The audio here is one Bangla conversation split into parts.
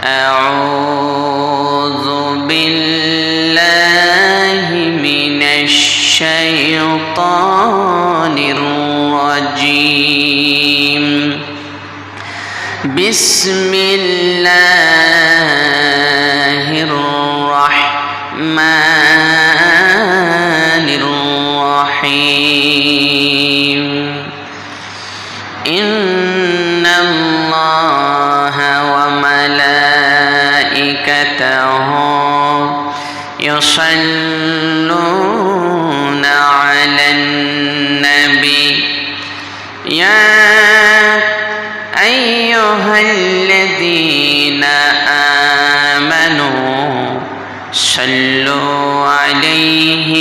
أعوذ بالله من الشيطان الرجيم بسم الله الرحمن الرحيم إن الله وملائكته يصلون على النبي يا أيها الذين آمنوا صلوا عليه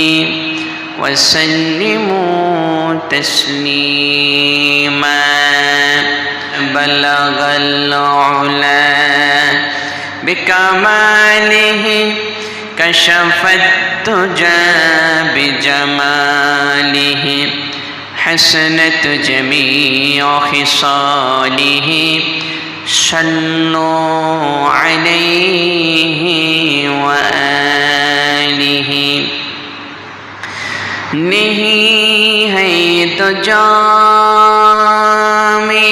وسلموا تسليما بلغ العلا بكماله كشف الدجى بجماله حسنت جميع خصاله صلوا عليه وآله नहीं है तो जामी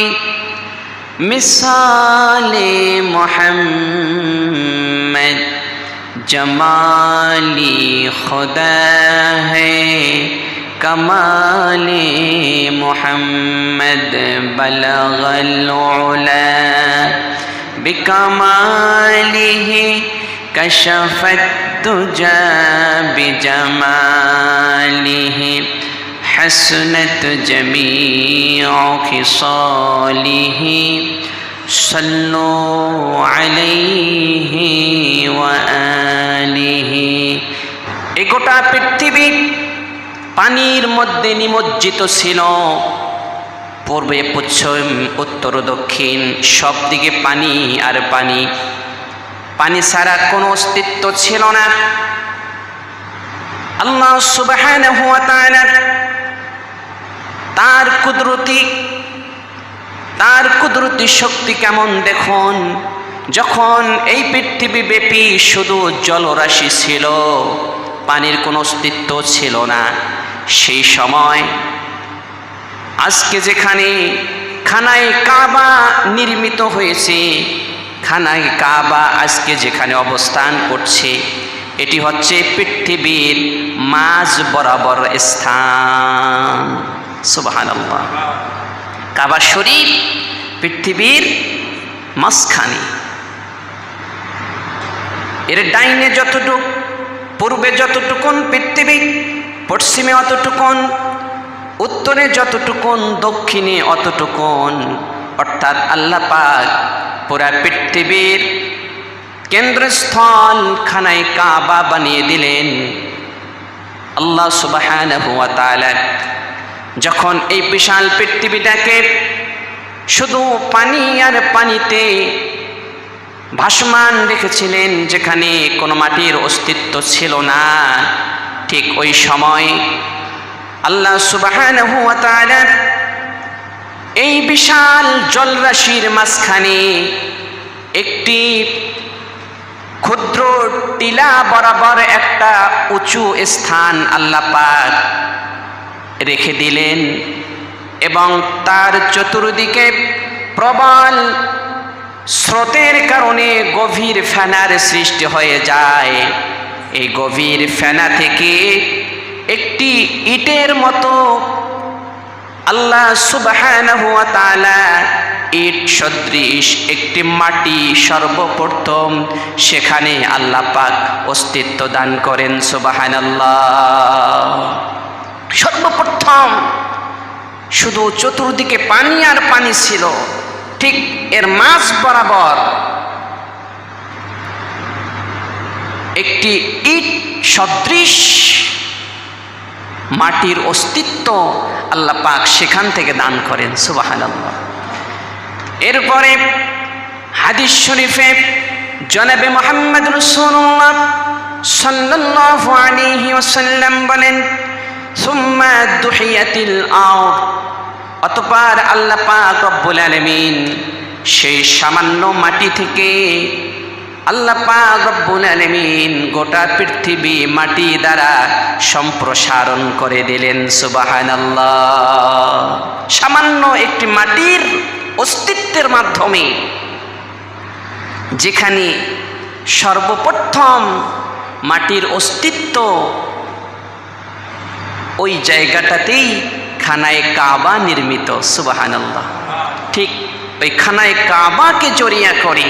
मिसाले मोहम्मद जमाली खुदा है कमाले मोहम्मद बलगल उला बिकमालिही कशफत तुजा बिजमालिही हसनत जमीअ खिसालिही सल्लु अलैहि व आलिहि। এই গোটা পৃথিবী পানির মধ্যে নিমজ্জিত ছিল। পূর্বে পশ্চিম উত্তর দক্ষিণ সব দিকে পানি আর পানি, পানি ছাড়া কোনো অস্তিত্ব ছিল না। আল্লাহ সুবহানাহু ওয়া তাআলা তার কুদরতি শক্তি কেমন দেখুন। যখন এই পৃথিবী ব্যাপী শুধু জলরাশি ছিল, পানির কোনো অস্তিত্ব ছিল না, সেই সময় আজকে যেখানে খানায়ে কাবা নির্মিত হয়েছে, খানায়ে কাবা আজকে যেখানে অবস্থান করছে, এটি হচ্ছে পৃথিবীর মাঝ বরাবর স্থান। সুবহানাল্লাহ। কাবা শরীফ পৃথিবীর মাঝখানে, এর ডাইনে যতটুক, পূর্বে যতটুকুন পৃথিবী, পশ্চিমে অতটুকুন, উত্তরে যতটুকুন, দক্ষিণে অতটুকুন। অর্থাৎ আল্লাহ পাক পুরা পৃথিবীর কেন্দ্রস্থল খানায়ে কাবা বানিয়ে দিলেন। আল্লাহ সুবহানাহু ওয়া তাআলা যখন এই বিশাল পৃথিবীটাকে শুধু পানি আর পানিতে ভাসমান রেখেছিলেন, যেখানে কোনো মাটির অস্তিত্ব ছিল না, ঠিক ওই সময় আল্লাহ সুবহানাহু ওয়া তাআলা এই বিশাল জলরাশির মাঝখানে একটি ক্ষুদ্র টিলা বরাবর একটা উঁচু স্থান আল্লাহ পাক রেখে দিলেন এবং তার চতুর্দিকে প্রবল স্রোতের কারণে গভীর ফেনার সৃষ্টি হয়ে যায়। এই গভীর ফেনা থেকে একটি ইটের মতো আল্লাহ সুবহানাহু ওয়া তাআলা ইট সদৃশ একটি মাটি সর্বপ্রথম সেখানে আল্লাহ পাক অস্তিত্ব দান করেন। সুবহানাল্লাহ। সর্বপ্রথম শুধু চতুর্দিকে পানি আর পানি ছিল, ঠিক এর মাঝ বরাবর একটি ইট সদৃশ মাটির অস্তিত্ব আল্লাহ পাক সেখান থেকে দান করেন। সুবহানাল্লাহ। এরপরে হাদিস শরীফে জনাবে মুহাম্মদ রাসূলুল্লাহ সাল্লাল্লাহু আলাইহি ওয়াসাল্লাম বলেন, সুম্মা দুহিয়াতিল আরদ, অতঃপর আল্লাহ পাক রব্বুল আলামিন সেই সামান্য মাটি থেকে আল্লাহ পাক রব্বুল আলামিন গোটা পৃথিবী মাটি দ্বারা সম্প্রসারণ করে দিলেন। সুবহানাল্লাহ। সামান্য একটি মাটির অস্তিত্বের মাধ্যমে, যেখানে সর্বপ্রথম মাটির অস্তিত্ব, ওই জায়গাটাতেই খানায়ে কাবা নির্মিত। সুবহানাল্লাহ। ঠিক ওই খানায়ে কাবাকে জড়িয়ে করে,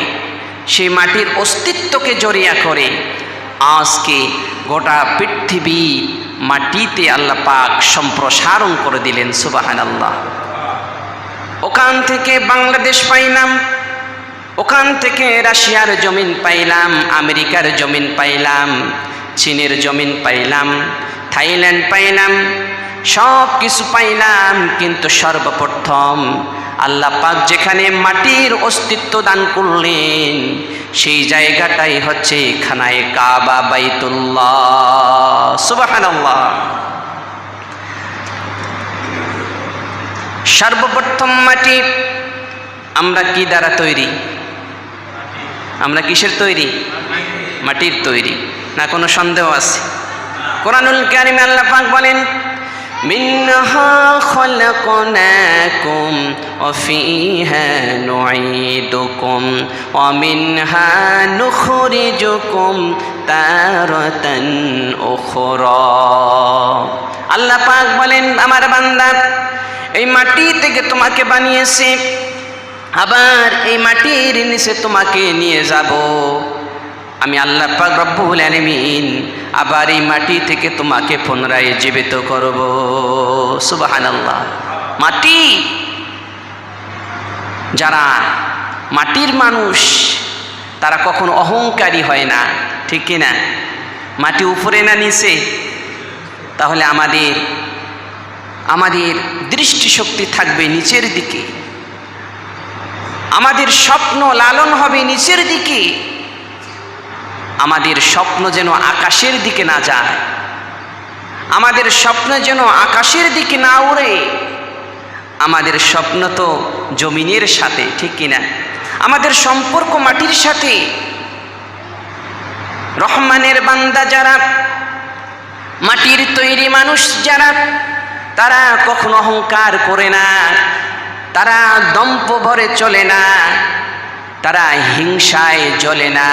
সেই মাটির অস্তিত্বকে জড়িয়ে করে আজকে গোটা পৃথিবী মাটিতে আল্লাহ পাক সম্প্রসারণ করে দিলেন। সুবহানাল্লাহ। ওখান থেকে বাংলাদেশ পাইলাম, ওখান থেকে রাশিয়ার জমিন পাইলাম, আমেরিকার জমিন পাইলাম, চীনের জমিন পাইলাম, থাইল্যান্ড পাইলাম, সব কিছু পাইলাম। কিন্তু সর্বপ্রথম আল্লাহ পাক যেখানে মাটির অস্তিত্ব দান করলেন, সেই জায়গাটাই হচ্ছে খানায়ে কাবা, বাইতুল্লাহ। সুবহানাল্লাহ। সর্বপ্রথম মাটি আমরা কি দ্বারা তৈরি? আমরা কিসের তৈরি? মাটির তৈরি, না কোনো সন্দেহ আছে? কোরআনুল কারীমে আল্লাহ পাক বলেন, মিনহা খলাকনাকুম ওয়া ফিহা নুঈদুকুম ওয়া মিনহা নুখরিজুকুম তারাতান উখরা। আল্লাহ পাক বলেন, আমার বান্দা, এই মাটি থেকে তোমাকে বানিয়েছি, আবার এই মাটির নিচে তোমাকে নিয়ে যাব আমি আল্লাহ পাক রব্বুল আলামিন। আবার এই মাটি থেকে তোমাকে পুনরায় জীবিত করব। সুবহানাল্লাহ। মাটি, যারা মাটির মানুষ তারা কখনো অহংকারী হয় না, ঠিক কিনা? মাটি উপরে না নিচে? তাহলে আমাদের দৃষ্টিশক্তি থাকবে নিচের দিকে, আমাদের স্বপ্ন লালন হবে নিচের দিকে, আমাদের স্বপ্ন যেন আকাশের দিকে না যায়, আমাদের স্বপ্ন যেন আকাশের দিকে না উড়ে। আমাদের স্বপ্ন তো জমিনের সাথে, ঠিক কিনা? আমাদের সম্পর্ক মাটির সাথে। রহমানের বান্দা যারা, মাটির তৈরি মানুষ যারা, তারা কখনো অহংকার করে না, তারা দম্ভ ভরে চলে না, তারা হিংসায় জ্বলে না।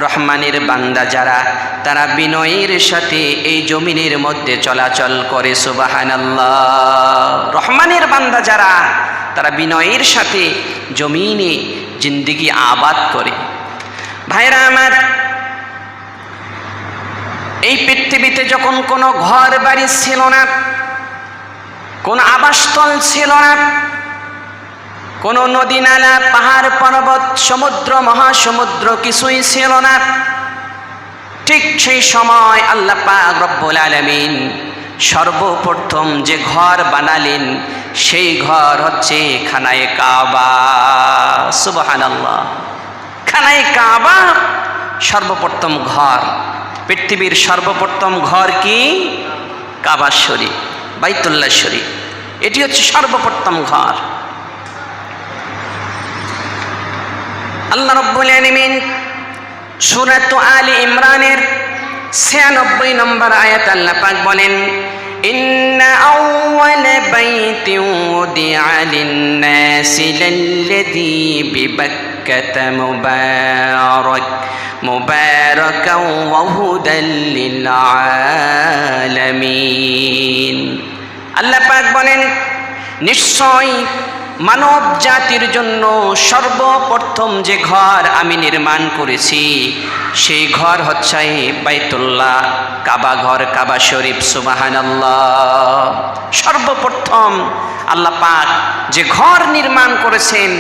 রহমানের বান্দা যারা, তারা বিনয়ের সাথে এই জমিনের মধ্যে চলাচল করে। সুবহানাল্লাহ। রহমানের বান্দা যারা, তারা বিনয়ের সাথে জমিনে জিন্দেগি আবাদ করে। ভাইরা আমার, এই পৃথিবীতে যখন কোনো ঘর বাড়ি ছিল না, কোনো আবাসস্থল ছিল না, কোনো নদী নালা, পাহাড় পর্বত, সমুদ্র মহাসমুদ্র কিছুই ছিল না, ঠিক সেই সময় আল্লাহ পাক রব্বুল আলামিন সর্বপ্রথম যে ঘর বানালেন, সেই ঘর হচ্ছে খানায়ে কাবা। সুবহানাল্লাহ। খানায়ে কাবা সর্বপ্রথম ঘর। পৃথিবীর সর্বপ্রথম ঘর কি? কাবা শরীফ, বাইতুল্লাহ শরীফ। এটি হচ্ছে সর্বপ্রথম ঘর। আল্লাহ রাব্বুল আলামিন সূরা আলে ইমরানের 96 নম্বর আয়াত আল্লাহ পাক বলেন, ইন্না আউওয়ালা বাইতিন উদিআ লিন-নাসি লাল্লাযী বিবাক্কাতা মুবারাকান ওয়া হুদাল লিল আলামিন। আল্লাহ পাক বলেন, নিশ্চয় মানব জাতির জন্য সর্বপ্রথম যে ঘর আমি নির্মাণ করেছি, সেই ঘর হচ্ছে বাইতুল্লাহ, কাবা ঘর, কাবা শরীফ। সুবহানাল্লাহ। সর্বপ্রথম আল্লাহ পাক যে ঘর নির্মাণ করেছেন,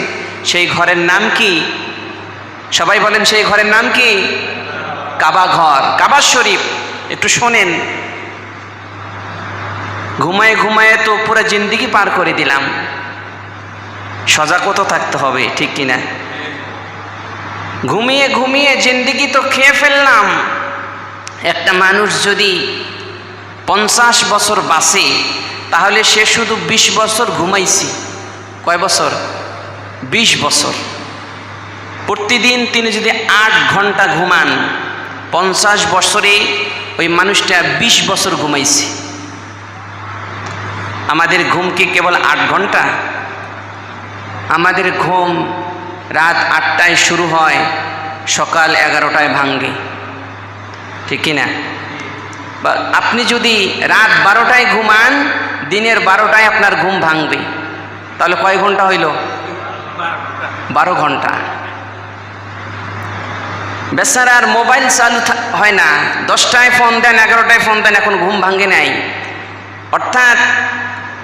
সেই ঘরের নাম কি? সবাই বলেন, সেই ঘরের নাম কি? কাবা ঘর, কাবা শরীফ। একটু শোনেন, ঘুমায় ঘুমায় তো পুরো জিন্দেগি পার করে দিলাম, সজাগও তো থাকতে হবে, ঠিক কিনা? ঘুমিয়ে ঘুমিয়ে জিন্দেগি তো খেয়ে ফেললাম। একটা মানুষ যদি 50 বছর বাঁচে, তাহলে সে শুধু 20 বছর ঘুমাইছি। কয় বছর? 20 বছর। প্রতিদিন তিনি যদি 8 ঘন্টা ঘুমান, 50 বছরে ওই মানুষটা 20 বছর ঘুমাইছে। আমাদের ঘুম কি কেবল 8 ঘন্টা? আমাদের ঘুম রাত 8টায় শুরু হয়, সকাল 11টায় ভাঙ্গে, ঠিক কিনা? বা আপনি যদি রাত 12টায় ঘুমান, দিনের 12টায় আপনার ঘুম ভাঙবে, তাহলে কয় ঘন্টা হইল? 12 ঘন্টা। বেচারার মোবাইল চালু হয় না, 10টায় ফোন দেন, 11টায় ফোন দেন, এখন ঘুম ভাঙে নাই। অর্থাৎ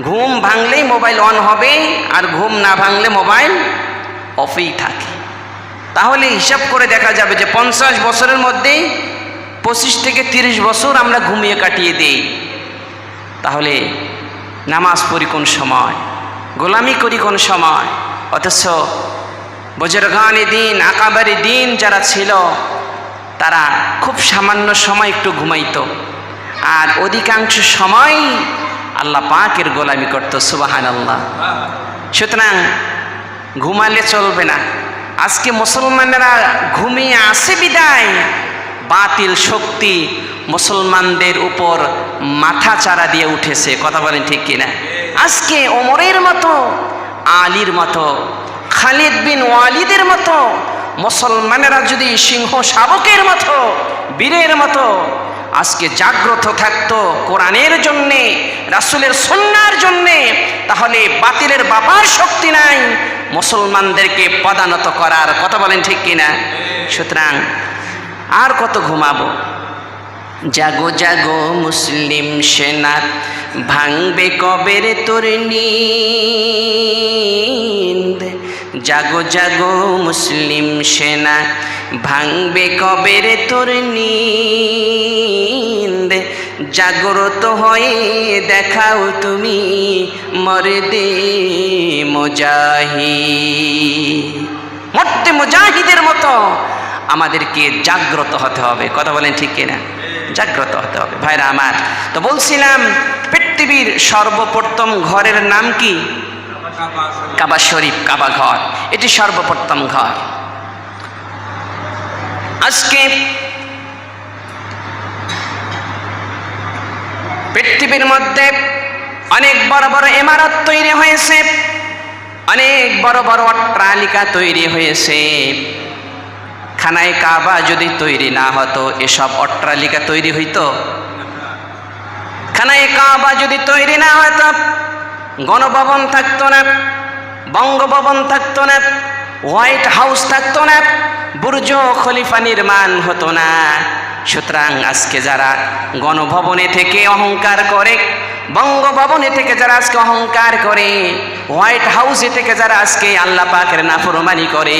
ঘুম ভাঙলেই মোবাইল অন হবে, আর ঘুম না ভাঙলে মোবাইল অফেই থাকে। তাহলে হিসাব করে দেখা যাবে যে 50 বছরের মধ্যেই 25 থেকে 30 বছর আমরা ঘুমিয়ে কাটিয়ে দিই। তাহলে নামাজ পড়ি কোন সময়, গোলামি করি কোন সময়? অথচ বুজুর্গানে দ্বীন, আকাবারে দ্বীন যারা ছিল, তারা খুব সামান্য সময় একটু ঘুমাইতো, আর অধিকাংশ সময় আল্লাহ পাকের গোলামি করত। সুবহানাল্লাহ। সুতরাং ঘুমালে চলবে না। আজকে মুসলমানেরা ঘুমিয়ে আসে বিদায় বাতিল শক্তি মুসলমানদের উপর মাথা চারা দিয়ে উঠেছে। কথা বলেন ঠিক কিনা? আজকে ওমরের মতো, আলীর মতো, খালিদ বিন ওয়ালিদের মতো মুসলমানেরা যদি সিংহ শাবকের মতো, বীরের মতো আজকে জাগ্রত থাকতো কোরআনের জন্যে, রাসূলের সুন্নাহর জন্যে, তাহলে বাতিলের বাবার শক্তি নাই মুসলমানদেরকে পদানত করার। কথা বলেন ঠিক কিনা? সুতরাং আর কত ঘুমাবো? জাগো জাগো মুসলিম সেনা, ভাঙবে কবে রে তোর নিন্দ। জাগো জাগো মুসলিম সেনা, ভাঙবে কবে রে তোর নিন্দ। জাগ্রত হয়ে দেখাও তুমি মর্দে মুজাহিদ। মর্দে মুজাহিদের মতো আমাদেরকে জাগ্রত হতে হবে। কথা বলেন ঠিক কিনা? জাগ্রত হতে হবে। ভাইরা আমার, তো বলছিলাম পৃথিবীর সর্বপ্রথম ঘরের নাম কি? কাবা শরীফ, কাবা ঘর, এটি সর্বপ্রথম ঘর। আজকে পৃথিবীর মধ্যে অনেক বড় বড় ইমারত তৈরি হয়েছে, অনেক বড় বড় অট্টালিকা তৈরি হয়েছে। খানায়ে কাবা যদি তৈরি না হতো, এসব অট্টালিকা তৈরি হইতো? খানায়ে কাবা যদি তৈরি না হতো, গণভবন থাকতো না, বঙ্গভবন থাকতো না, হোয়াইট হাউস থাকতো না, বুর্জ খলিফা নির্মাণ হতো না। সুতরাং আজকে যারা গণভবনে থেকে অহংকার করে, বঙ্গভবনে থেকে যারা আজকে অহংকার করে, হোয়াইট হাউসে থেকে যারা আজকে আল্লাহ পাকের নাফরমানি করে,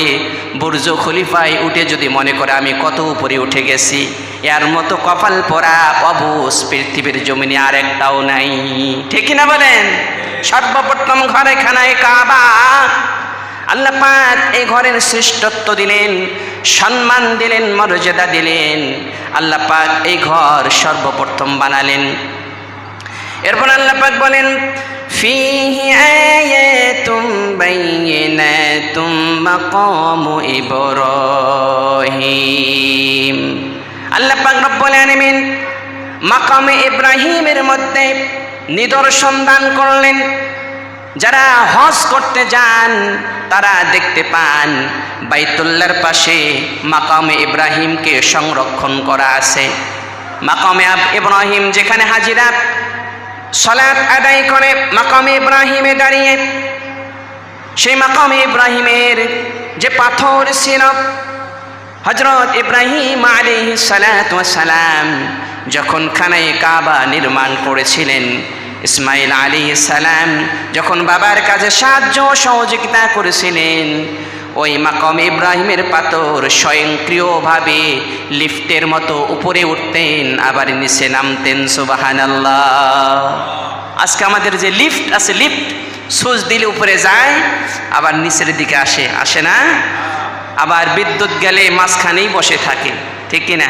বুর্জ খলিফায় উঠে যদি মনে করে আমি কত উপরে উঠে গেছি, এর মতো কপাল পরা অবুঝ পৃথিবীর জমিনে আর একটাও নাই। ঠিক না বলেন? সর্বপ্রথম ঘরে খানায়ে কাবা। আল্লাহ পাক এই ঘরের শ্রেষ্ঠত্ব দিলেন, সম্মান দিলেন, মর্যাদা দিলেন। আল্লাহ পাক এই ঘর সর্বপ্রথম বানালেন। এরপর আল্লাহ পাক বলেন, ফিহি আয়াতুম বাইয়িনাতুম মাকামু ইব্রাহিম। আল্লাহ পাক রব্বুল আলামিন মাকামে ইব্রাহিমের মধ্যে নিদর্শন দান করলেন। যারা হজ করতে যান তারা দেখতে পান বাইতুল্লাহর পাশে মাকামে ইব্রাহিমকে সংরক্ষণ করা আছে। মাকামে ইব্রাহিম যেখানে হাজিরা সালাত আদায় করে মাকামে ইব্রাহিমে দাঁড়িয়ে, সেই মাকামে ইব্রাহিমের যে পাথর ছিল, হযরত ইব্রাহিম আলাইহিস সালাতু ওয়াস সালাম যখন খানায়ে কাবা নির্মাণ করেছিলেন, ইসমাইল আলাইহিস সালাম যখন বাবার কাছে সাহায্য সহযোগিতা করেছিলেন, ওই মাকাম ইব্রাহিমের পাথর স্বয়ংক্রিয়ভাবে লিফটের মতো উপরে উঠতেন, আবার নিচে নামতেন। সুবহানাল্লাহ। আজকে আমাদের যে লিফট আছে, লিফট সুইচ দিলে উপরে যায়, আবার নিচের দিকে আসে, আসে না? আবার বিদ্যুৎ গেলে মাঝখানেই বসে থাকে, ঠিক কিনা?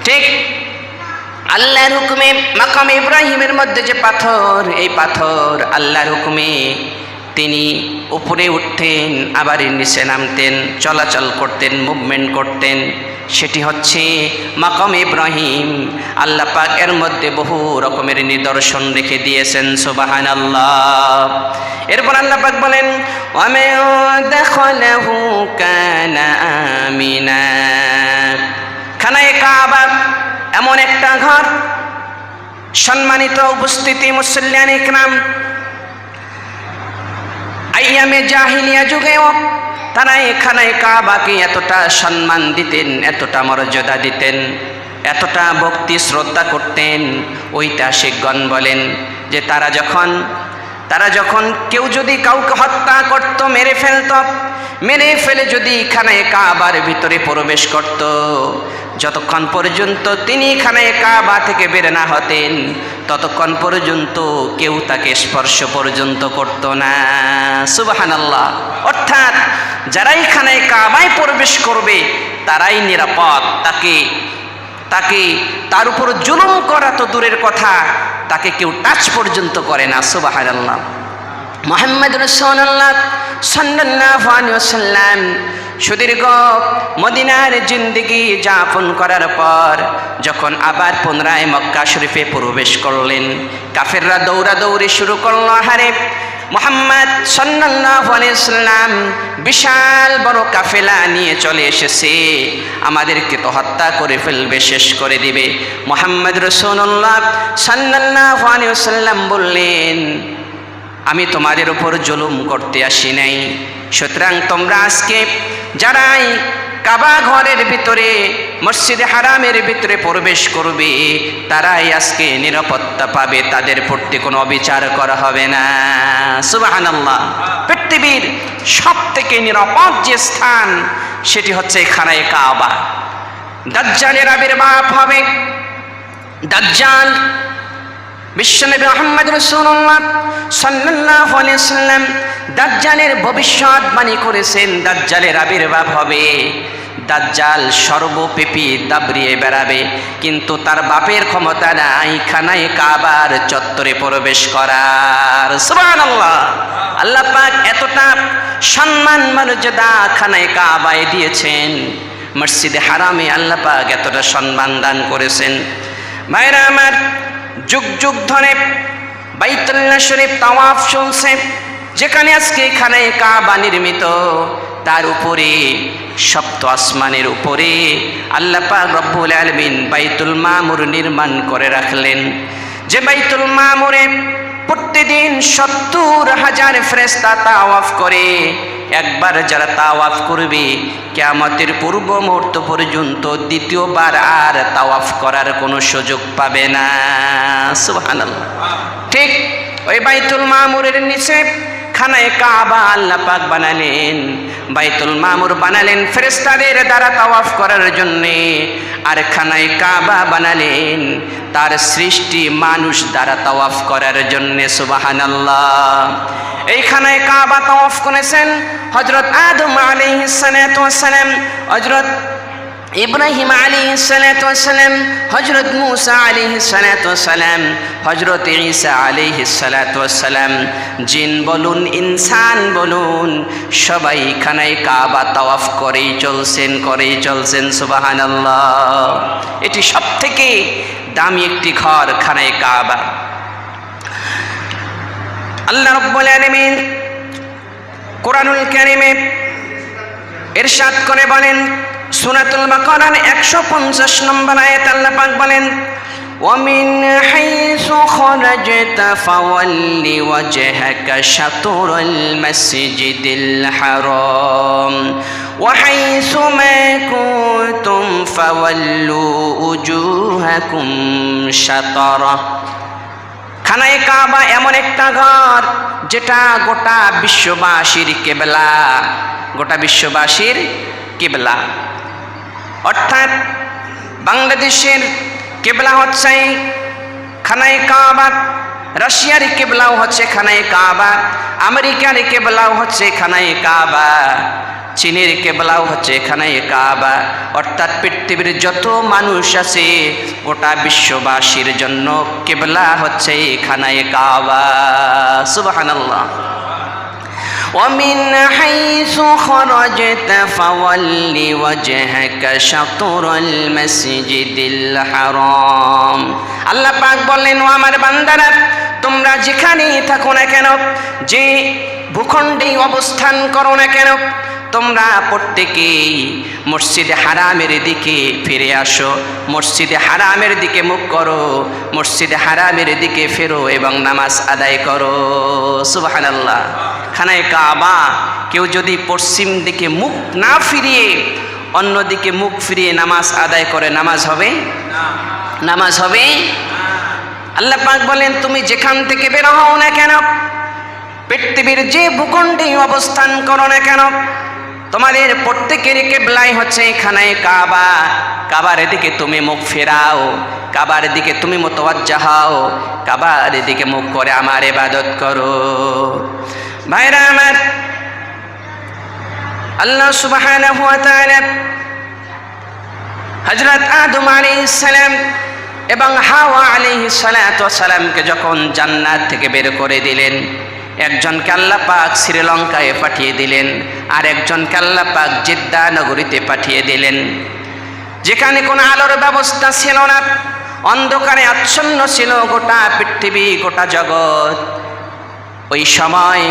ঠিক আল্লাহর হুকুমে মাকাম ইব্রাহিমের মধ্যে যে পাথর, এই পাথর আল্লাহর হুকুমে তিনি উপরে উঠতেন আবার নিচে নামতেন, চলাচল করতেন, মুভমেন্ট করতেন। সেটি হচ্ছে মাকাম ইব্রাহিম। আল্লাহ পাক এর মধ্যে বহু রকমের নিদর্শন রেখে দিয়েছেন। সুবহানাল্লাহ। এরপর আল্লাহ পাক বলেন ওয়ামান দাখালাহু কানা আমিনা। খানায়ে কাবা এমন একটা ঘর, সম্মানিত উপস্থিতি মুসল্লিয়ান ইকরাম, আইয়ামে জাহিলিয়া যুগেও তারা খানায়ে কাবাকে এতটা সম্মান দিতেন, এতটা মর্যাদা দিতেন, এতটা ভক্তি শ্রদ্ধা করতেন। ঐতিহাসিকগণ বলেন যে তারা যখন কেউ যদি কাউকে হত্যা করত, মেরে ফেলে যদি খানায়ে কাবার ভিতরে প্রবেশ করত, যতক্ষণ পর্যন্ত তিনি খানায়ে কাবা থেকে বের না হতেন ততক্ষণ পর্যন্ত কেউ তাকে স্পর্শ পর্যন্ত করত না। সুবহানাল্লাহ। অর্থাৎ যারাই খানায়ে কাবায় প্রবেশ করবে তারাই নিরাপদ। তাকে তার উপর জুলুম করা তো দূরের কথা, তাকে কেউ টাচ পর্যন্ত করে না। সুবহানাল্লাহ। মুহাম্মদ রাসূলুল্লাহ সাল্লাল্লাহু আলাইহি ওয়াসাল্লাম সুদীর্ঘ মদিনার জিন্দেগি যাপন করার পর যখন আবার পুনরায় মক্কা শরীফে প্রবেশ করলেন, কাফেররা দৌড়াদৌড়ি শুরু করলো। হারে মুহাম্মদ সাল্লাল্লাহু আলাইহি ওয়াসাল্লাম বিশাল বড় কাফেলা নিয়ে চলে এসেছে, আমাদেরকে তো হত্যা করে ফেলবে, শেষ করে দিবে। মুহাম্মদ রাসূলুল্লাহ সাল্লাল্লাহু আলাইহি ওয়াসাল্লাম বললেন, আমি তোমাদের উপর জুলুম করতে আসি নাই, সুতরাং তোমরা আজকে যারাই কাবা ঘরের ভিতরে মসজিদে হারামের ভিতরে প্রবেশ করবে তারাই আজকে নিরাপত্তা পাবে, তাদের প্রতি কোনো অবিচার করা হবে না। সুবহানাল্লাহ। পৃথিবীর সব থেকে নিরাপদ যে স্থান সেটি হচ্ছে খানায়ে কাবা। দাজ্জালের আবির্ভাব হবে। দাজ্জাল বিশ্বনবী মুহাম্মদ রাসূলুল্লাহ সাল্লাল্লাহু আলাইহি ওয়াসাল্লাম দাজ্জালের ভবিষ্যৎবাণী করেছেন, দাজ্জালের আবির্ভাব হবে। দাজ্জাল সর্বব্যাপী দাবড়িয়ে বেড়াবে, কিন্তু তার বাপের ক্ষমতা নাই খানায়ে কাবার চত্বরে প্রবেশ করার। সুবহানাল্লাহ। আল্লাহ পাক এতটা সম্মান মর্যাদা খানায়ে কাবায় দিয়েছেন, মসজিদে হারামে আল্লাহ পাক এতটা সম্মান দান করেছেন। ভাইরা আমার, যুগ যুগ ধরে বাইতুল্লাহ শরীফ তাওয়াফ চলছে, যেখানে আজকে খানায়ে কাবা নির্মিত, তার উপরে সপ্ত আসমানের উপরে আল্লাহ পাক রব্বুল আলামিন বাইতুল মামুর নির্মাণ করে রাখলেন, যে বাইতুল মামুরে প্রতিদিন ৭০,০০০ ফেরেশতা তাওয়াফ করে। একবার যারা তাওয়াফ করবে কিয়ামতের পূর্ব মুহূর্ত পর্যন্ত দ্বিতীয়বার আর তাওয়াফ করার কোনো সুযোগ পাবে না। সুবহানাল্লাহ। ঠিক ওই বাইতুল মামুরের নিচে খানায়ে কাবা আল্লাহ পাক বানালেন, বাইতুল মামুর বানালেন ফেরেশতাদের দ্বারা তাওয়াফ করার জন্যে, আর খানায়ে কাবা বানালেন তার সৃষ্টি মানুষ দ্বারা তাওয়াফ করার জন্যে। সুবহানাল্লাহ। এই খানায়ে কাবা তাওয়াফ করেছেন হযরত আদম আলাইহিস সালাতু ওয়াস সালাম, হযরত ইব্রাহিম আলাইহিস সালাতু ওয়াস সালাম, হযরত মূসা আলাইহিস সালাতু ওয়াস সালাম, হযরত ঈসা আলাইহিস সালাতু ওয়াস সালাম। জিন বলুন ইনসান বলুন সবাই খানায়ে কাবা তাওয়াফ করেই চলছেন। সুবহানাল্লাহ। এটি সবথেকে দামি একটি ঘর খানায়ে কাবা। আল্লাহ রাব্বুল আলামিন কোরআনুল কারীমে ইরশাদ করে বলেন, সূরাতুল বাকারার ১৫০ নম্বর আয়াত আল্লাহ পাক বলেন, وَمِنْ حَيْثُ خَرَجْتَ فَوَلِّ وَجْهَكَ شَطْرَ الْمَسْجِدِ الْحَرَامِ وَحَيْثُ مَا كُنْتُمْ فَوَلُّوا وُجُوهَكُمْ شَطْرَهُ। খানায়ে কাবা এমন একটা ঘর যেটা গোটা বিশ্ববাসীর কিবলা, গোটা বিশ্ববাসীর কিবলা। অর্থাৎ বাংলাদেশের কিবলা হচ্ছে খানায়ে কাবা, রাশিয়ার কিবলাও হচ্ছে খানায়ে কাবা, আমেরিকার কিবলাও হচ্ছে খানায়ে কাবা, চীনের কিবলাও হচ্ছে খানায়ে কাবা। অর্থাৎ পৃথিবীর যত মানুষ আছে গোটা বিশ্ববাসীর জন্য কিবলা হচ্ছে খানায়ে কাবা। সুবহানাল্লাহ। ومن حيث خرجت فول وجهك شطر المسجد الحرام আল্লাহ পাক বললেন, ও আমার বান্দারা, তোমরা যেখানেই থাকো না কেন, যে ভূখণ্ডে অবস্থান করো না কেন, তোমরা প্রত্যেকেই মসজিদে হারামের দিকে ফিরে আসো, মসজিদে হারামের দিকে মুখ করো, মসজিদে হারামের দিকে ফেরো এবং নামাজ আদায় করো। সুবহানাল্লাহ। খানায়ে কাবা কেউ যদি পশ্চিম দিকে মুখ না ফিরিয়ে অন্যদিকে মুখ ফিরিয়ে নামাজ আদায় করে, নামাজ হবে? নামাজ হবে? আল্লাহ পাক বলেন, তুমি যেখান থেকে বের হও না কেন, পৃথিবীর যে ভূখণ্ডে অবস্থান করো না কেন, তোমাদের প্রত্যেকের কিবলাই হচ্ছে খানায়ে কাবা। কাবার দিকে তুমি মুখ ফেরাও, কাবার দিকে তুমি মুতাওয়াজ্জিহ হও, কাবার দিকে মুখ করে আমার ইবাদত করো। ভাইরা আমার, আল্লাহ সুবহানাহু ওয়া তাআলা হযরত আদম আলাইহিস সালাম এবং হাওয়া আলাইহিস সালাতু ওয়াস সালামকে যখন জান্নাত থেকে বের করে দিলেন, একজনকে আল্লাহ পাক শ্রীলঙ্কায় পাঠিয়ে দিলেন, আর একজনকে আল্লাহ পাক জিদ্দা নগরীতে পাঠিয়ে দিলেন, যেখানে কোনো আলোর ব্যবস্থা ছিল না, অন্ধকারে আচ্ছন্ন ছিল গোটা পৃথিবী, গোটা জগৎ। ওই সময়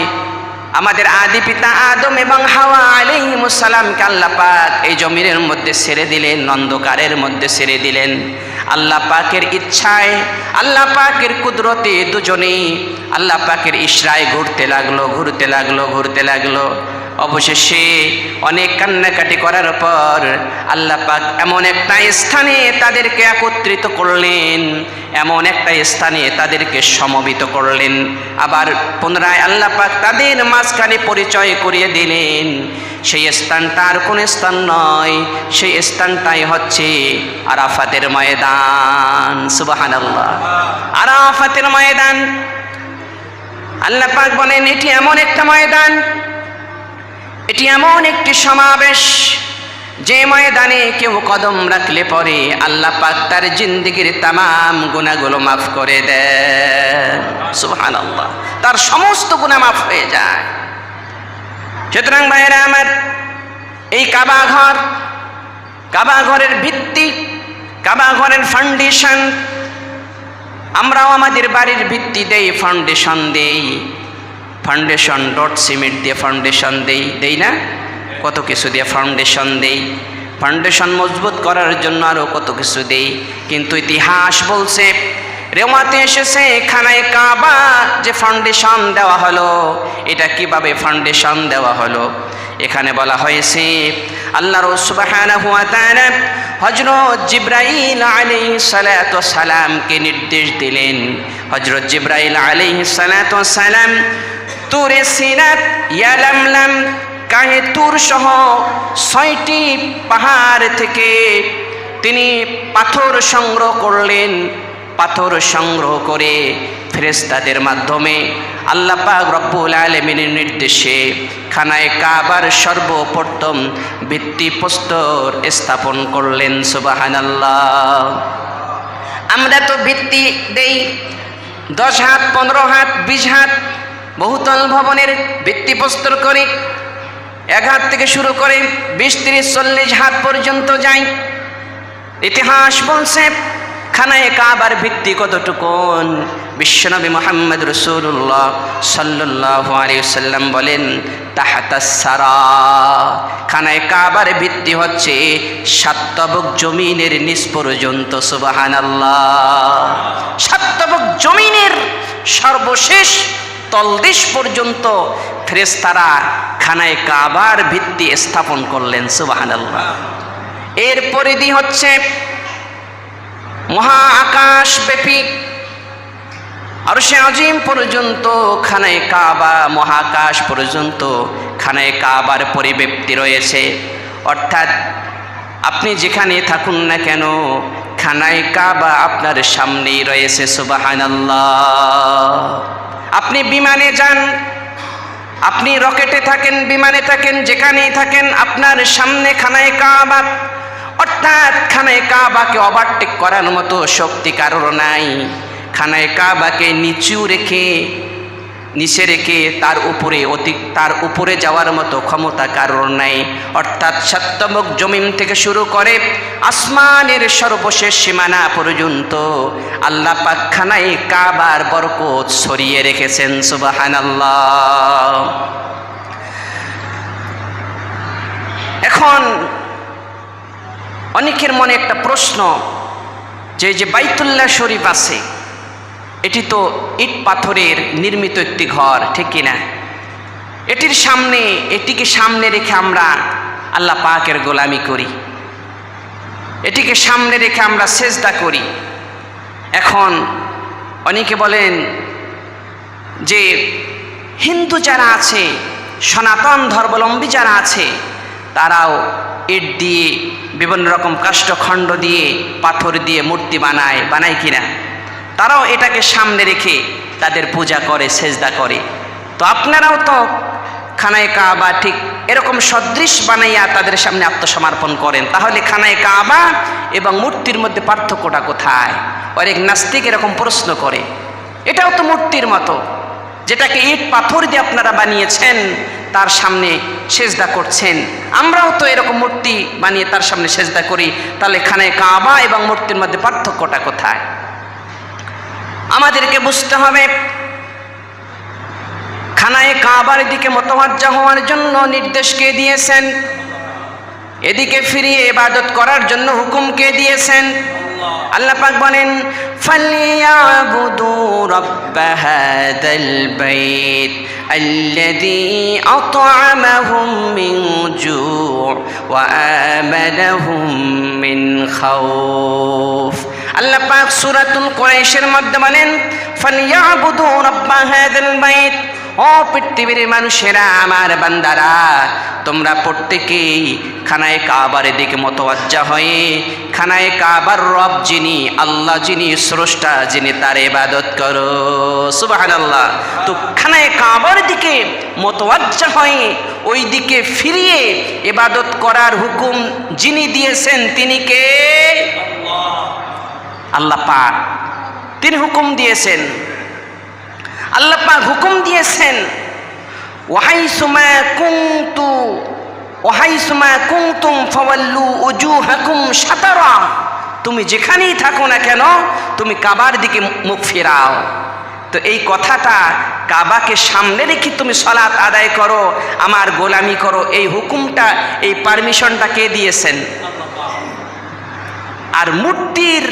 আমাদের আদি পিতা আদম এবং হাওয়া আলাইহিমুস সালামকে আল্লাহ পাক এই জমিনের মধ্যে ছেড়ে দিলেন, অন্ধকারের মধ্যে ছেড়ে দিলেন। আল্লাহ পাকের ইচ্ছায়, আল্লাহ পাকের কুদরতে দুজনেই আল্লাহ পাকের ইশরায় ঘুরতে লাগলো, ঘুরতে লাগলো, ঘুরতে লাগলো। অবশেষে অনেক কান্নাকাটি করার পর আল্লাহ পাক এমন একটা স্থানে তাদেরকে একত্রিত করলেন, এমন একটা স্থানে তাদেরকে সমবেত করলেন। আবার পুনরায় আল্লাহ পাক তাদের মাঝখানে পরিচয় করিয়ে দিলেন, সেই স্থানটা আর কোন স্থান নয়, সেই স্থানটাই হচ্ছে আরাফাতের ময়দান। সুবহানাল্লাহ। আরাফাতের ময়দান, আল্লাহ পাক বলেন, এটি এমন একটা ময়দান, এটি এমন একটি সমাবেশ, যে ময়দানে কেউ কদম রাখলে পরে আল্লাহ পাক তার জিন্দেগির তামাম গুনাহগুলো মাফ করে দেন। সুবহানাল্লাহ। তার সমস্ত গুনাহ মাফ হয়ে যায়। সুতরাং ভাইরা আমার, এই কাবা ঘর, কাবা ঘরের ভিত্তি, কাবা ঘরের ফাউন্ডেশন, আমরাও আমাদের বাড়ির ভিত্তি দেই, ফাউন্ডেশন দেই, ফাউন্ডেশন ডট সিমেন্ট দিয়ে ফাউন্ডেশন দেই না, কত কিছু দিয়ে ফাউন্ডেশন দেই, ফাউন্ডেশন মজবুত করার জন্য আরও কত কিছু দেই। কিন্তু ইতিহাস বলছে, রেওয়াতে এসেছে, খানায়ে কাবা যে ফাউন্ডেশন দেওয়া হলো, এটা কিভাবে ফাউন্ডেশন দেওয়া হলো? এখানে বলা হয়েছে, আল্লাহ সুবহানাহু ওয়া তাআলা হযরত জিবরাইল আলাইহিস সালাতু ওয়াস সালামকে নির্দেশ দিলেন। হযরত জিবরাইল আলাইহিস সালাতু ওয়াস সালাম তুরে সিনাত, ইয়ালামলাম, কাহে তুর সহ ৬টি পাহাড় থেকে তিনি পাথর সংগ্রহ করলেন। পাথর সংগ্রহ করে ফেরেশতাদের মাধ্যমে আল্লাহ পাক রব্বুল আলামিনের নির্দেশে খানায়ে কাবার সর্বপ্রথম ভিত্তিপ্রস্তর স্থাপন করলেন। সুবহানাল্লাহ। আমরা তো ভিত্তি দেই 10 হাত, 15 হাত, 20 হাত, বহুতল ভবনের ভিত্তিপ্রস্তর করি 1 হাত থেকে শুরু করে 20, 30, 40 হাত পর্যন্ত যাই। ইতিহাস বলছে, খানায়ে কাবার ভিত্তি কতটুকুন? বিশ্বনবী মুহাম্মদ রাসূলুল্লাহ সাল্লাল্লাহু আলাইহি ওয়াসাল্লাম বলেন, তাহাতাস সারা, খানায়ে কাবার ভিত্তি হচ্ছে 7 তবক জমিনের নিচ পর্যন্ত। সুবহানাল্লাহ। 7 তবক জমিনের সর্বশেষ তলদেশ পর্যন্ত ফেরেশতারা খানায়ে কাবার ভিত্তি স্থাপন করলেন। সুবহানাল্লাহ। এর পরিধি হচ্ছে মহা আকাশ ব্যাপী, আরশে আজিম পর্যন্ত খানায়ে কাবা, মহাকাশ পর্যন্ত খানায়ে কাবার পরিব্যাপ্তি রয়েছে। অর্থাৎ আপনি যেখানে থাকুন না কেন, খানায়ে কাবা আপনার সামনেই রয়েছে। সুবহানাল্লাহ। আপনি বিমানে যান, আপনি রকেটে থাকেন, বিমানে থাকেন, যেখানেই থাকেন, আপনার সামনে খানায়ে কাবা। অর্থাৎ খানায়ে কাবাকে ওভারটেক করার মতো শক্তি কারোর নাই। খানায়ে কাবাকে নিচু রেখে নিচে রেখে তার উপরে যাওয়ার মতো ক্ষমতা কারোর নাই। অর্থাৎ সাতমুখ জমিন থেকে শুরু করে আসমানের সর্বশেষ সীমানা পর্যন্ত আল্লাহ পাক খানায়ে কাবার বরকত ছড়িয়ে রেখেছেন। সুবহানাল্লাহ। এখন অনেকের মনে একটা প্রশ্ন, যে বাইতুল্লাহ শরীফ আছে এটি তো ইট পাথরের নির্মিত একটি ঘর, ঠিক কিনা? এটিকে সামনে রেখে আমরা আল্লাহ পাকের গোলামি করি, এটিকে সামনে রেখে আমরা সেজদা করি। এখন অনেকে বলেন যে হিন্দু যারা আছে, সনাতন ধর্মাবলম্বী যারা আছে, তারাও ইট দিয়ে বিভিন্ন রকম কাষ্ঠখণ্ড দিয়ে পাথর দিয়ে মূর্তি বানায় কিনা? তারাও এটাকে সামনে রেখে তাদের পূজা করে, সেজদা করে। তো আপনারাও তো খানায়ে কাবা ঠিক এরকম সদৃশ বানাইয়া তাদের সামনে আত্মসমর্পণ করেন। তাহলে খানায়ে কাবা এবং মূর্তির মধ্যে পার্থক্যটা কোথায়? অনেক নাস্তিক এরকম প্রশ্ন করে। এটাও তো মূর্তির মতো, যেটাকে ইট পাথর দিয়ে আপনারা বানিয়েছেন, তার সামনে সেজদা করছেন। আমরাও তো এরকম মূর্তি বানিয়ে তার সামনে সেজদা করি। তাহলে খানায়ে কাবা এবং মূর্তির মধ্যে পার্থক্যটা কোথায়? আমাদেরকে বুঝতে হবে, খানায়ে কাবার দিকে মুতাওয়াজ্জা হওয়ার জন্য নির্দেশ কে দিয়েছেন? এদিকে ফিরিয়ে ইবাদত করার জন্য হুকুম কে দিয়েছেন? আল্লাহ পাক বলেন, ফালিয়াবুদু রাব্ব হাযাল বাইত আল্লাযী আত'আমাহুম মিন জু' ওয়া আমানাহুম মিন খাউফ। আল্লাহ পাক সূরাতুল কুরাইশের মধ্যে বলেন, ফালিয়াবুদু রাব্ব হাযাল বাইত, ও পৃথিবীর মানুষেরা, আমার বান্দারা, তোমরা প্রত্যেকেই খানায়ে কাবার দিকে মুতাওয়াজ্জা হয়ে খানায়ে কাবার রব যিনি, আল্লাহ যিনি স্রষ্টা, যিনি, তার ইবাদত করো। সুবহানাল্লাহ। তো খানায়ে কাবার দিকে মুতাওয়াজ্জা হয়ে ওই দিকে ফিরিয়ে ইবাদত করার হুকুম যিনি দিয়েছেন তিনি কে? আল্লাহ পাক। তিনি হুকুম দিয়েছেন, আল্লাহ পাক হুকুম দিয়েছেন, ওয়াহাইসুমা কুনতুম ফাওয়াল্লু উজুহাকুম শাতারা, তুমি যেখানেই থাকো না কেন তুমি কাবার দিকে মুখ ফেরাও। তো এই কথাটা, কাবাকে সামনে রেখে তুমি সালাত আদায় করো, আমার গোলামি করো, এই হুকুমটা, এই পারমিশনটা কে দিয়েছেন? আর মূর্তির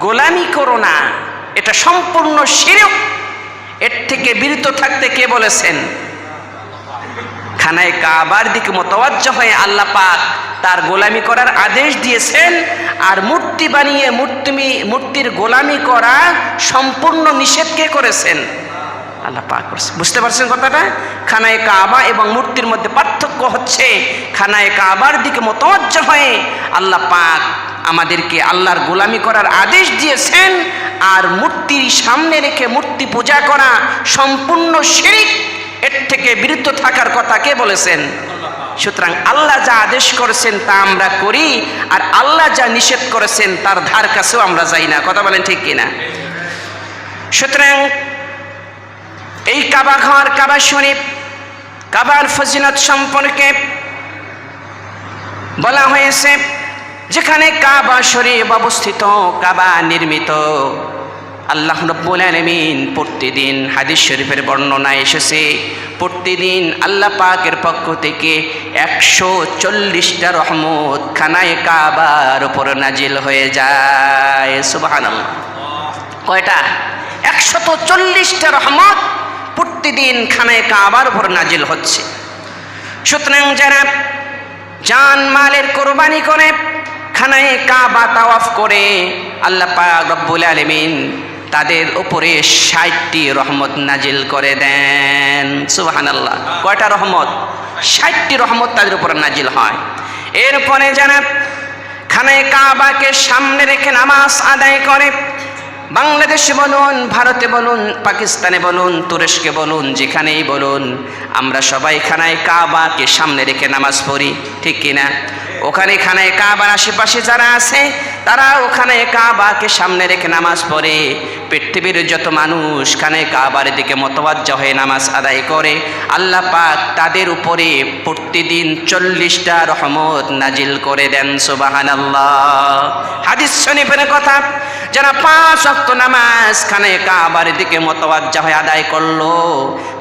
গোলামি করো না, এটা সম্পূর্ণ শিরক। এর থেকে বিরত থাকতে কে বলেছেন? খানায়ে কাবার দিকে মুতাওয়াজ্জা হয়ে আল্লাহ পাক তার গোলামি করার আদেশ দিয়েছেন। আর মূর্তি বানিয়ে মূর্তির গোলামি করা সম্পূর্ণ নিষেধ কে করেছেন? আল্লাহ পাক করেছেন। বুঝতে পারছেন কথাটা? খানায়ে কাবা এবং মূর্তির মধ্যে পার্থক্য হচ্ছে, খানায়ে কাবার দিকে মুতাওয়াজ্জা হয়ে আল্লাহ পাক আমাদেরকে আল্লাহর গোলামি করার আদেশ দিয়েছেন। আর মূর্তির সামনে রেখে মূর্তি পূজা করা সম্পূর্ণ শিরক। এর থেকে বিরত থাকার কথা কে বলেছেন? সুতরাং আল্লাহ যা আদেশ করেছেন তা আমরা করি, আর আল্লাহ যা নিষেধ করেছেন তার ধার কাছেও আমরা যাই না। কথা বলেন ঠিক কিনা? সুতরাং এই কাবা ঘর, কাবা শরীফ, কাবার ফজিলত সম্পর্কে বলা হয়েছে, যেখানে কাবা শরীফ অবস্থিত, কাবা নির্মিত, আল্লাহ রাব্বুল আলামিন প্রতিদিন, হাদিস শরীফের বর্ণনায় এসেছে, প্রতিদিন আল্লাহ পাকের পক্ষ থেকে 140টা রহমত খানায়ে কাবার উপর নাজিল হয়ে যায়। সুবহানাল্লাহ। কয়টা? 140টা রহমত প্রতিদিন খানায়ে কাবার উপর নাজিল হচ্ছে। সুতরাং যারা জান মালের কোরবানি করে খানায়ে কাবা তাওয়াফ করে, আল্লাহ পাক রব্বুল আলামিন তাদের উপরে 60টি রহমত নাজিল করে দেন। সুবহানাল্লাহ। কয়টা রহমত? 60টি রহমত তাদের উপর নাজিল হয়। এরপরে যারা খানায়ে কাবাকে সামনে রেখে নামাজ আদায় করে, বাংলাদেশে বলুন, ভারতে বলুন, পাকিস্তানে বলুন, তুরস্কে বলুন, যেখানেই বলুন, আমরা সবাই খানায়ে কাবাকে সামনে রেখে নামাজ পড়ি, ঠিক কিনা? ওখানে খানায়ে কাবার আশেপাশে যারা আছে তারা ওখানে কাবাকে সামনে রেখে নামাজ পড়ে। পৃথিবীর যত মানুষ খানে কাবার দিকে মতওয়াজ্জা হয়ে নামাজ আদায় করে, আল্লাহ পাক তাদের উপরে প্রতিদিন 40টা রহমত নাজিল করে দেন। সুবহানাল্লাহ। হাদিস শরীফের কথা, যারা 5 ওয়াক্ত নামাজ খানে কাবার দিকে মতওয়াজ্জা হয়ে আদায় করলো,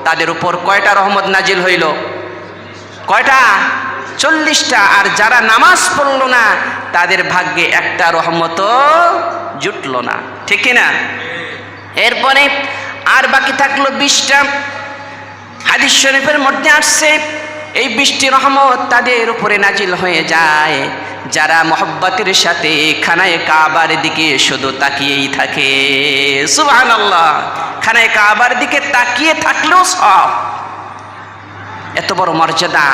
তাদের উপর কয়টা রহমত নাজিল হইল? কয়টা? 40টা। আর যারা নামাজ পড়লো না, তাদের ভাগ্যে একটা রহমতও জুটলো না, ঠিক কিনা? এরপরে আর বাকি থাকলো 20টা। হাদিস শরীফের মধ্যে আসছে এই 20টি রহমত তাদের উপরে নাজিল হয়ে যায় যারা মহব্বতের সাথে খানায়ে কাবার দিকে শুধু তাকিয়েই থাকে। সুবহানাল্লাহ। খানায়ে কাবার দিকে তাকিয়ে থাকলেও সব। এত বড় মর্যাদা,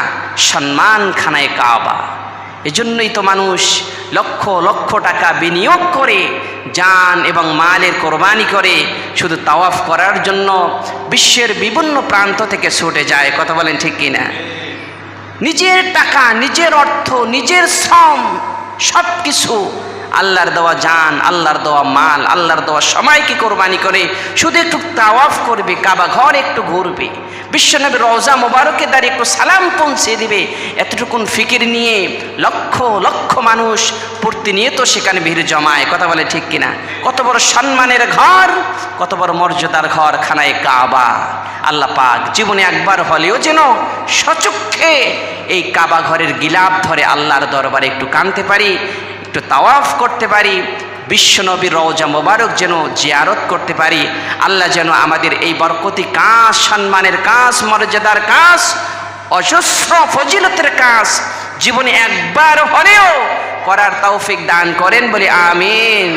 সম্মান খানায়ে কাবা। এজন্যই তো মানুষ লক্ষ লক্ষ টাকা বিনিয়োগ করে, জান এবং মালের কোরবানি করে শুধু তাওয়াফ করার জন্য বিশ্বের বিভিন্ন প্রান্ত থেকে ছুটে যায়। কথা বলেন ঠিক কিনা? নিজের টাকা, নিজের অর্থ, নিজের শ্রম সব কিছু, আল্লাহর দেওয়া জান, আল্লাহর দেওয়া মাল, আল্লাহর দেওয়া সময়কে কোরবানি করে শুধু একটু তাওয়াফ করবে, কাবা ঘর একটু ঘুরবে, বিশ্বনবীর রওজা মোবারকে দাঁড়িয়ে একটু সালাম পৌঁছে দিবে, এতটুকুন ফিকির নিয়ে লক্ষ লক্ষ মানুষ প্রতিনিয়ত সেখানে ভিড় জমায়। কথা বলে ঠিক কিনা? কত বড় সম্মানের ঘর, কত বড় মর্যাদার ঘর খানায়ে কাবা। আল্লাহ পাক জীবনে একবার হলেও যেন সচক্ষে এই কাবা ঘরের গিলাফ ধরে আল্লাহর দরবারে একটু কাঁদতে পারি, একটু তাওয়াফ করতে পারি, বিশ্বনবীর রওজা মোবারক যেন জিয়ারত করতে পারি। আল্লাহ যেন আমাদের এই বরকতি কাজ, সম্মানের কাজ, মর্যাদার কাজ, অজস্র ফজিলতের কাজ জীবনে একবার হলেও করার তৌফিক দান করেন বলে আমিন।